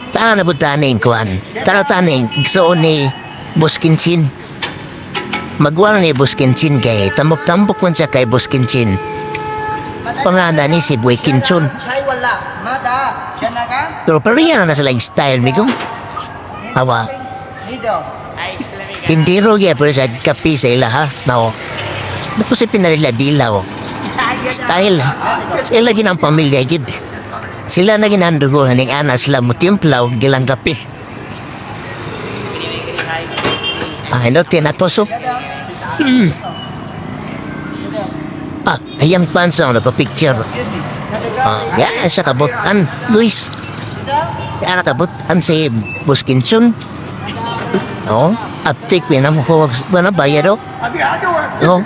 Tara na po taning kuan. Tara taning gusto ni Boss Kinchin. Magwala ni Boss Kinchin kay tambok-tambok man siya kay Boss Kinchin. Pangana ni si Boy Kinchon. Pero pariyan na sila yung style mi ko. Hawa. Tindiro ya pero sa kapi sa ila ha. Mao. Nakusipin na nila dilaw. Style. Sila ginang pamilya gid. Sila na ginandugo ng anas sila mo timplaw gilang kape. Ano tinatoso? Ayang pansa na picture. Yan sa kabutan, Luis. Yan kabutan si Boss Kinchon. Oh, aptik pinam ko na bayad oh. Oh.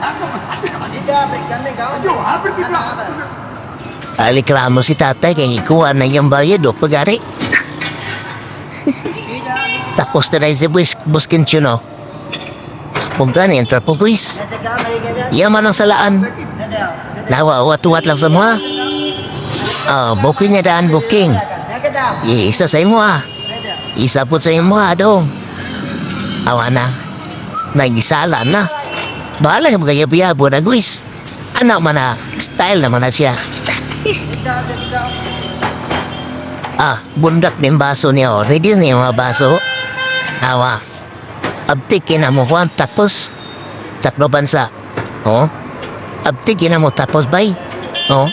Alikramo si tatay kaya ikuha na yung bayad o pagari. Tapos na rin si Boss Kinchon o. Pagkani ang trapo guys. Yaman ang salaan. Nawa, tuwat lang sa mga. Booking niya daan booking. Isa sa imo Isa po sa imo dong. Awa na. Nagisala na. Bahala ka magayabiyabo na guys. Anak man na. Style naman na siya. Bundak ng baso niya o. Ready na yung mga baso. Awa. Abtikin na mo Juan tapos. Tatlo bansa. Oh. Abtikin na mo tapos bay. Oh.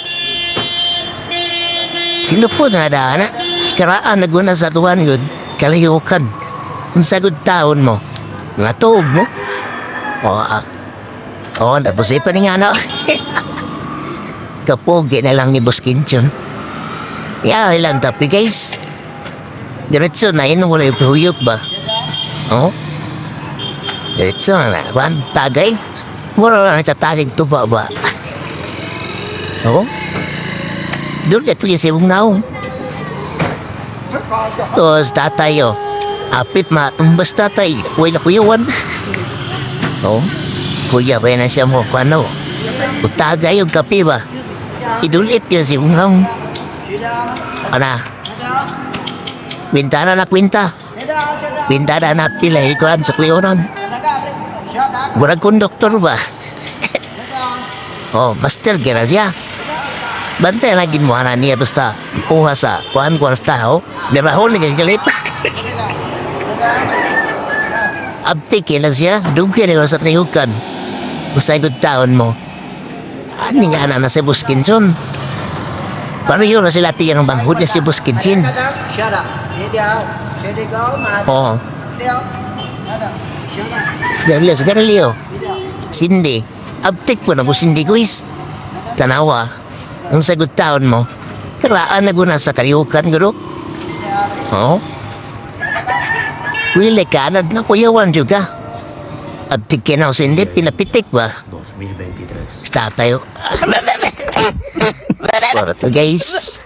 Sino po na daan karaan naguna sa tuwan yun. Kalayukan. Ang sagod taon mo. Natuog mo. Tapos pa ni nga na. Kapogi na lang ni Boss Kinchon. Ilang tapi guys. Diretso na yun, wala yung huyok ba? Oh? Diretso na, Juan, tagay. Wala lang tatagig to ba? Oh? Doon ka tuya sa ibong naong. Tapos tatay oh. Apit matumbas tatay. Huwag na kuyawan. Oh? Kuya ba na siya mo kung ano? Utagay yung kape ba? Idulit yun si Ungang. Ana? Bintana na kwinta. Bintana na pila ikuan sa kuyonon. Murag konduktor ba? Master gira siya. Bantay na mo na niya basta kuha sa kuhan kwarta Mirahol ni gagalip. Abtikin na siya. Dugyan na sa triyukan. Basta yung taon mo. Ani nga na si Boss Kinchon. Paano yun na sila tiyang banghod niya si Boss Kinchon? Oo. Sigarilyo. Cindy. Abtik po na po Cindy guys. Tanawa. Ang sagot taon mo. Karaan na guna sa karyukan guro. Oo. Wili kanad na kuyawan juga. Abtik kinaw Cindy. Pinapitik ba? 2023. Stop tayo. Para to guys.